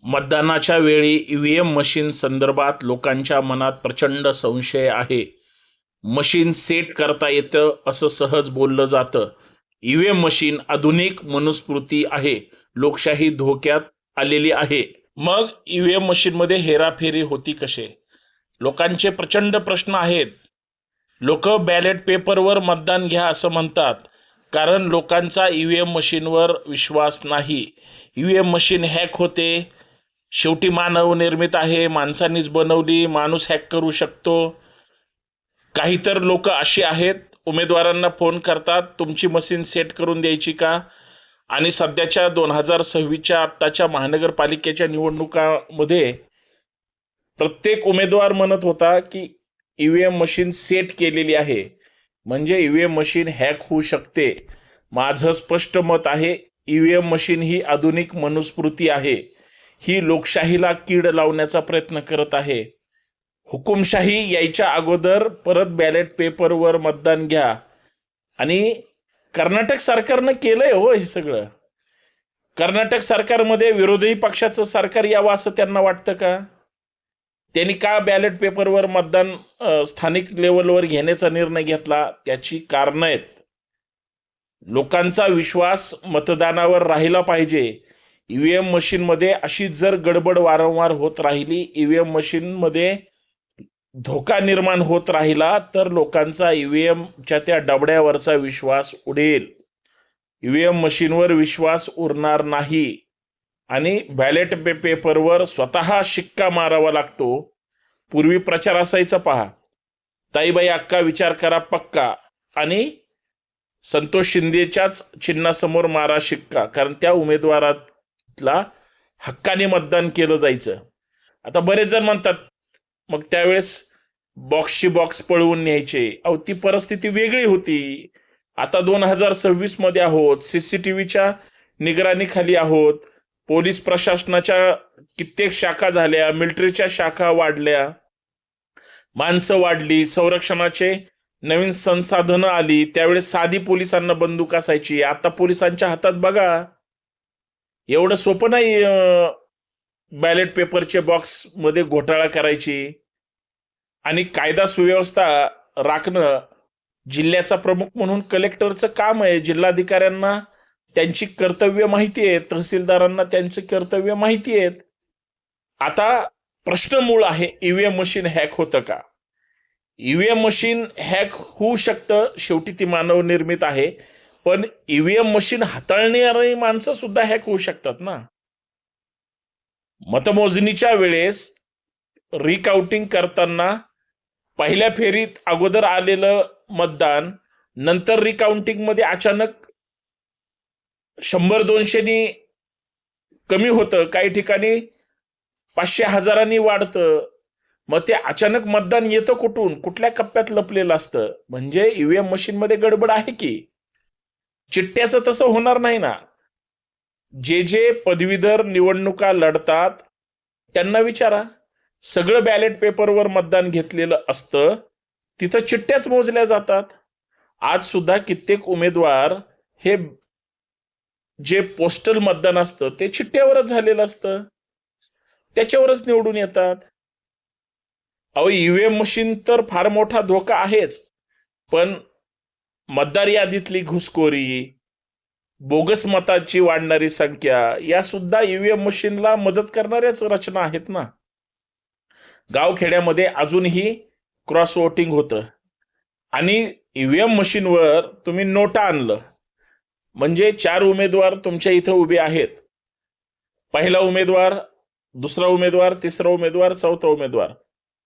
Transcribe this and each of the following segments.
मतदानाच्या वेळी EVM machine संदर्भात लोकांच्या मनात प्रचंड संशय आहे. मशीन सेट करता येतं असं सहज बोललं जातं. ईव्हीएम मशीन आधुनिक मनुस्मृती आहे. लोकशाही धोक्यात आलेली आहे. मग ईव्हीएम मशीन मध्ये हेराफेरी होती कसे? लोकांचे प्रचंड प्रश्न आहेत. लोक बॅलेट पेपरवर मतदान घ्या असं म्हणतात, कारण लोकांचा ईव्हीएम मशीनवर विश्वास नाही. ईव्हीएम मशीन हॅक होते. शेवटी मानव निर्मित आहे, माणसांनीच बनवली, माणूस हॅक करू शकतो. काही तर लोक अशी आहेत, उमेदवारांना फोन करतात, तुमची मशीन सेट करून द्यायची का? आणि सध्याच्या 2026च्या आत्ताच्या महानगरपालिकेच्या निवडणुकामध्ये प्रत्येक उमेदवार म्हणत होता की ईव्हीएम मशीन सेट केलेली आहे, म्हणजे ईव्हीएम मशीन हॅक होऊ शकते. माझं स्पष्ट मत आहे, ईव्हीएम मशीन ही आधुनिक मनुस्मृती आहे. ही लोकशाहीला कीड लावण्याचा प्रयत्न करत आहे. हुकुमशाही यायच्या अगोदर परत बॅलेट पेपरवर मतदान घ्या. आणि कर्नाटक सरकारनं केलंय हो हे सगळं. कर्नाटक सरकारमध्ये विरोधी पक्षाचं सरकार यावं असं त्यांना वाटतं का? त्यांनी का बॅलेट पेपरवर मतदान स्थानिक लेवलवर घेण्याचा निर्णय घेतला? त्याची कारणं आहेत. लोकांचा विश्वास मतदानावर राहिला पाहिजे. ईव्हीएम मशीन मध्ये अशी जर गडबड वारंवार होत राहिली, ईव्हीएम मशीन मध्ये धोका निर्माण होत राहिला, तर लोकांचा ईव्हीएमच्या त्या डबड्यावरचा विश्वास उडेल. ईव्हीएम मशीनवर विश्वास उरणार नाही. आणि बॅलेट पेपरवर स्वतः शिक्का मारावा लागतो. पूर्वी प्रचार असायचा पहा, ताईबाई अक्का विचार करा पक्का, आणि संतोष शिंदेच्याच चिन्हासमोर मारा शिक्का, कारण त्या उमेदवाराला हक्काने मतदान केलं जायचं. आता बरेच जण म्हणतात मग त्यावेळेस बॉक्सची बॉक्स पळवून न्यायचे. अहो, ती परिस्थिती वेगळी होती. आता 2026 मध्ये आहोत, सीसीटीव्हीच्या निगराणीखाली आहोत. पोलीस प्रशासनाच्या कित्येक शाखा झाल्या, मिलिटरीच्या शाखा वाढल्या, माणसं वाढली, संरक्षणाचे नवीन संसाधनं आली. त्यावेळेस साधी पोलिसांना बंदूक असायची, आता पोलिसांच्या हातात बघा. एवढं सोपं नाही बॅलेट पेपरच्या बॉक्स मध्ये घोटाळा करायची. आणि कायदा सुव्यवस्था राखणं जिल्ह्याचा प्रमुख म्हणून कलेक्टरचं काम आहे. जिल्हाधिकाऱ्यांना त्यांची कर्तव्य माहिती आहेत, तहसीलदारांना त्यांची कर्तव्य माहिती आहेत. आता प्रश्न मूळ आहे, ईव्हीएम मशीन हॅक होतं का? ईव्हीएम मशीन हॅक होऊ शकतं, शेवटी ती मानव निर्मित आहे. पण ईव्हीएम मशीन हाताळणारी माणसं सुद्धा हॅक होऊ शकतात ना. मतमोजणीच्या वेळेस रिकाउंटिंग करताना पहिल्या फेरीत अगोदर आलेलं मतदान नंतर रिकाउंटिंग मध्ये अचानक 100-200 कमी होतं, काही ठिकाणी 500-1000 वाढतं. मग ते अचानक मतदान येतं कुठून, कुठल्या कप्प्यात लपलेलं असतं? म्हणजे ईव्हीएम मशीन मध्ये गडबड आहे की. चिठ्ठ्याचं तसं होणार नाही ना. जे पदवीधर निवडणुका लढतात त्यांना विचारा, सगळं बॅलेट पेपरवर मतदान घेतलेलं असतं, तिथं चिठ्ठ्याच मोजल्या जातात. आज सुद्धा कित्येक उमेदवार हे जे पोस्टल मतदान असतं ते चिठ्ठ्यावरच झालेलं असतं, त्याच्यावरच निवडून येतात. अहो, ईव्हीएम मशीन तर फार मोठा धोका आहेच, पण मतदार यादीतली घुसखोरी, बोगस मताची वाढणारी संख्या, या सुद्धा ईव्हीएम मशीनला मदत करणाऱ्याच रचना आहेत ना. गावखेड्यामध्ये अजूनही क्रॉस वोटिंग होतं, आणि ईव्हीएम मशीनवर तुम्ही नोटा आणलं म्हणजे 4 उमेदवार तुमच्या इथं उभे आहेत. पहिला उमेदवार, दुसरा उमेदवार, तिसरा उमेदवार, चौथा उमेदवार,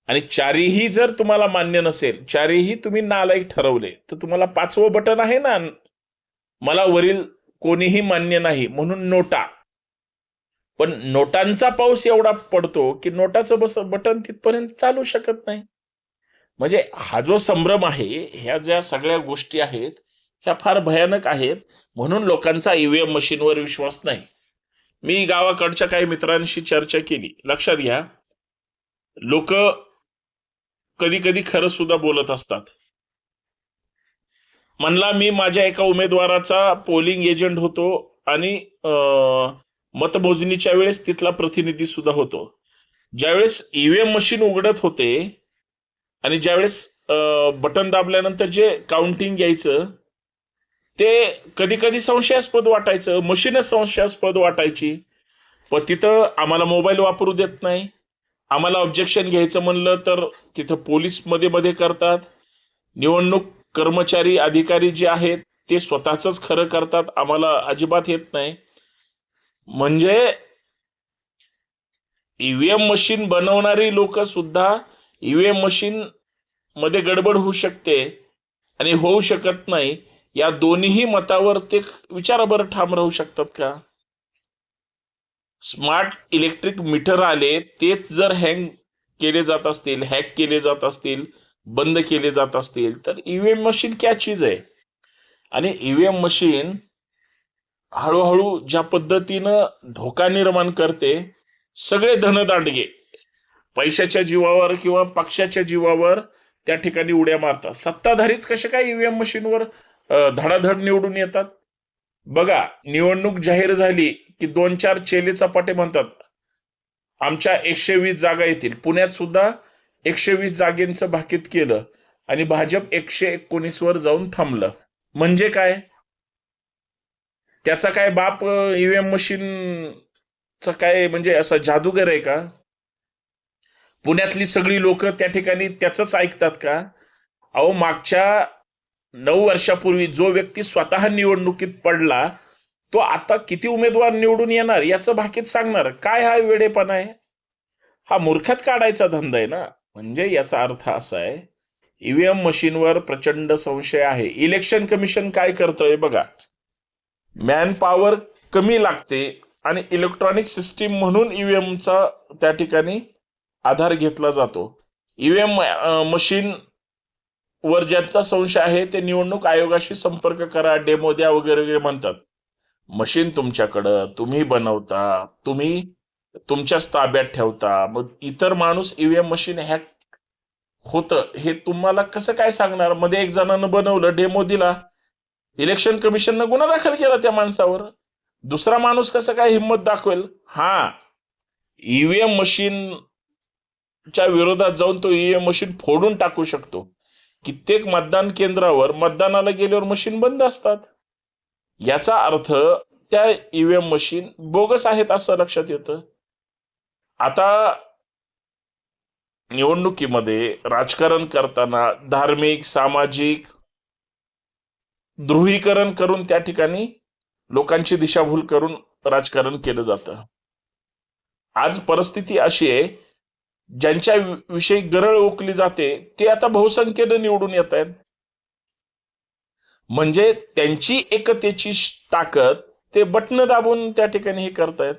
आणि चारही जर तुम्हाला मान्य नसेल, चारही तुम्ही नालायक ठरवले, तर तुम्हाला 5वं बटन आहे ना, मला वरील कोणीही मान्य नाही म्हणून नोटा. पण नोटांचा पाऊस एवढा पडतो की नोटाचं बटन तिथपर्यंत चालू शकत नाही. म्हणजे हा जो संभ्रम आहे, ह्या ज्या सगळ्या गोष्टी आहेत ह्या फार भयानक आहेत. म्हणून लोकांचा ईव्हीएम मशीनवर विश्वास नाही. मी गावाकडच्या काही मित्रांशी चर्चा केली. लक्षात घ्या, लोक कधी कधी खरं सुद्धा बोलत असतात. म्हणला, मी माझ्या एका उमेदवाराचा पोलिंग एजंट होतो आणि मतमोजणीच्या वेळेस तिथला प्रतिनिधी सुद्धा होतो. ज्यावेळेस ईव्हीएम मशीन उघडत होते आणि ज्यावेळेस बटन दाबल्यानंतर जे काउंटिंग यायचं ते कधी कधी संशयास्पद वाटायचं, मशीनच संशयास्पद वाटायची. पण तिथं आम्हाला मोबाईल वापरू देत नाही. आम्हाला ऑब्जेक्शन घ्यायचं म्हणलं तर तिथं पोलीस मध्ये मध्ये करतात. निवडणूक कर्मचारी अधिकारी जे आहेत ते स्वतःच खरं करतात, आम्हाला अजिबात येत नाही. म्हणजे ईव्हीएम मशीन बनवणारी लोक सुद्धा ईव्हीएम मशीन मध्ये गडबड होऊ शकते आणि होऊ शकत नाही या दोन्ही मतावर ते विचारा बरं ठाम राहू शकतात का? स्मार्ट इलेक्ट्रिक मीटर आले, तेच जर केले जात असतील, हॅक केले जात असतील, बंद केले जात असतील तर ईव्हीएम मशीन क्या चीज आहे? आणि ईव्हीएम मशीन हळूहळू ज्या पद्धतीनं धोका निर्माण करते, सगळे धनदांडगे पैशाच्या जीवावर किंवा पक्षाच्या जीवावर त्या ठिकाणी उड्या मारतात. सत्ताधारीच कसे काय ईव्हीएम मशीनवर धडाधड निवडून येतात? बघा, निवडणूक जाहीर झाली की 2-4 चेले चपाटे म्हणतात आमच्या 120 जागा येतील. पुण्यात सुद्धा 120 जागेंचं भाकीत केलं आणि भाजप 119 वर जाऊन थांबलं. म्हणजे काय? त्याचा काय बाप ईव्हीएम मशीनचा काय म्हणजे असा जादूगर आहे का? पुण्यातली सगळी लोक त्या ठिकाणी त्याच ऐकतात का? अहो, मागच्या 9 वर्षापूर्वी जो व्यक्ती स्वतः निवडणुकीत पडला तो आता किती उमेदवार निवडून येणार याचं भाकीत सांगणार. काय हा वेडेपणा आहे? हा मूर्खात काढायचा धंदा आहे ना. म्हणजे याचा अर्थ असा आहे, ईव्हीएम मशीनवर प्रचंड संशय आहे. इलेक्शन कमिशन काय करतंय बघा, मॅन पॉवर कमी लागते आणि इलेक्ट्रॉनिक सिस्टीम म्हणून ईव्हीएमचा त्या ठिकाणी आधार घेतला जातो. ईव्हीएम मशीन वर ज्यांचा संशय आहे ते निवडणूक आयोगाशी संपर्क करा, डेमो द्या वगैरे वगैरे म्हणतात. मशीन तुमच्याकडं, तुम्ही बनवता, तुम्ही तुमच्याच ताब्यात ठेवता, मग इतर माणूस ईव्हीएम मशीन हॅक होतं हे तुम्हाला कसं काय सांगणार? मध्ये एक जणांना बनवलं, डेमो दिला, इलेक्शन कमिशननं गुन्हा दाखल केला त्या माणसावर. दुसरा माणूस कसं काय हिंमत दाखवेल? हा, ईव्हीएम मशीनच्या विरोधात जाऊन तो ईव्हीएम मशीन फोडून टाकू शकतो. कित्येक मतदान केंद्रावर मतदानाला गेल्यावर मशीन बंद असतात. याचा अर्थ त्या ईव्हीएम मशीन बोगस आहेत असं लक्षात येतं. आता निवडणुकीमध्ये राजकारण करताना धार्मिक, सामाजिक ध्रुवीकरण करून त्या ठिकाणी लोकांची दिशाभूल करून राजकारण केलं जातं. आज परिस्थिती अशी आहे, ज्यांच्या विषयी गरळ ओकली जाते ते आता बहुसंख्येने निवडून येत आहेत. म्हणजे त्यांची एकतेची ताकद ते बटन दाबून त्या ठिकाणी हे करतायत.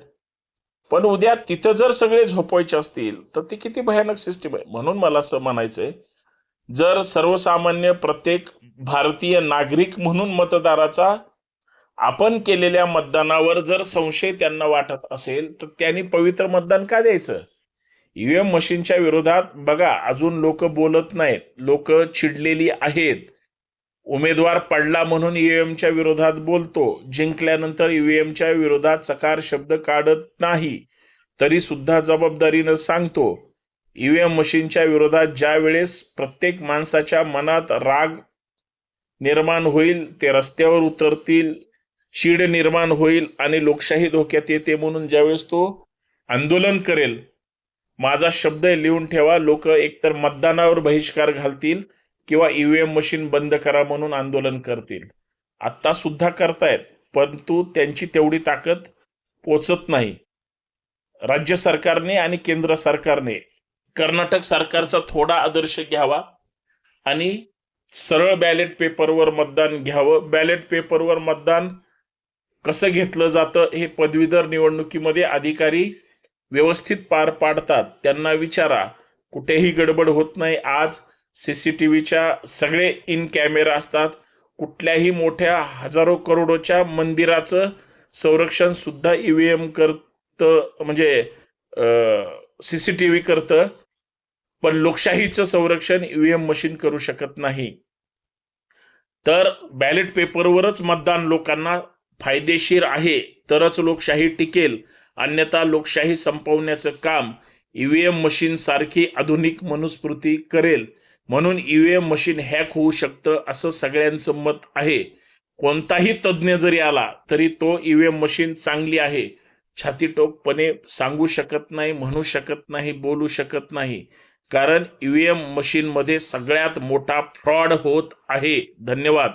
पण उद्या तिथं जर सगळे झोपवायचे असतील तर ते किती भयानक सिस्टीम आहे. म्हणून मला असं म्हणायचंय, जर सर्वसामान्य प्रत्येक भारतीय नागरिक म्हणून मतदाराचा आपण केलेल्या मतदानावर जर संशय त्यांना वाटत असेल तर त्यांनी पवित्र मतदान का द्यायचं? ईव्हीएम मशीनच्या विरोधात बघा, अजून लोक बोलत नाहीत, लोक चिडलेली आहेत. उमेदवार पडला म्हणून ईव्हीएमच्या विरोधात बोलतो, जिंकल्यानंतर ईव्हीएमच्या विरोधात चकार शब्द काढत नाही, तरी सुद्धा जबाबदारीनं सांगतो, ईव्हीएम मशीनच्या विरोधात ज्या वेळेस प्रत्येक माणसाच्या मनात राग निर्माण होईल, ते रस्त्यावर उतरतील, चीड निर्माण होईल आणि लोकशाही धोक्यात येते म्हणून ज्यावेळेस तो आंदोलन करेल, माझा शब्द लिहून ठेवा, लोक एकतर मतदानावर बहिष्कार घालतील किंवा ईव्हीएम मशीन बंद करा म्हणून आंदोलन करतील. आता सुद्धा करतायत, परंतु त्यांची तेवढी ताकद पोचत नाही. राज्य सरकारने आणि केंद्र सरकारने कर्नाटक सरकारचा थोडा आदर्श घ्यावा आणि सरळ बॅलेट पेपरवर मतदान घ्यावं. बॅलेट पेपरवर मतदान कसं घेतलं जातं हे पदवीधर निवडणुकीमध्ये अधिकारी व्यवस्थित पार पाडतात, त्यांना विचारा. कुठेही गडबड होत नाही. आज सीसीटीव्हीच्या सगळे इन कॅमेरा असतात. कुठल्याही मोठ्या हजारो करोडोच्या मंदिराचं संरक्षण सुद्धा ईव्हीएम करतं, म्हणजे सीसीटीव्ही करतं. पण लोकशाहीचं संरक्षण ईव्हीएम मशीन करू शकत नाही. तर बॅलेट पेपरवरच मतदान लोकांना फायदेशीर आहे तरच लोकशाही टिकेल, अन्यथा लोकशाही संपवण्याचं काम ईव्हीएम मशीन सारखी आधुनिक मनुस्मृती करेल. म्हणून ईव्हीएम मशीन हॅक होऊ शकतं असं सगळ्यांचं मत आहे. कोणताही तज्ज्ञ जरी आला तरी तो ईव्हीएम मशीन चांगली आहे छातीटोकपणे सांगू शकत नाही, म्हणू शकत नाही, बोलू शकत नाही. कारण ईव्हीएम मशीन मध्ये सगळ्यात मोठा फ्रॉड होत आहे. धन्यवाद.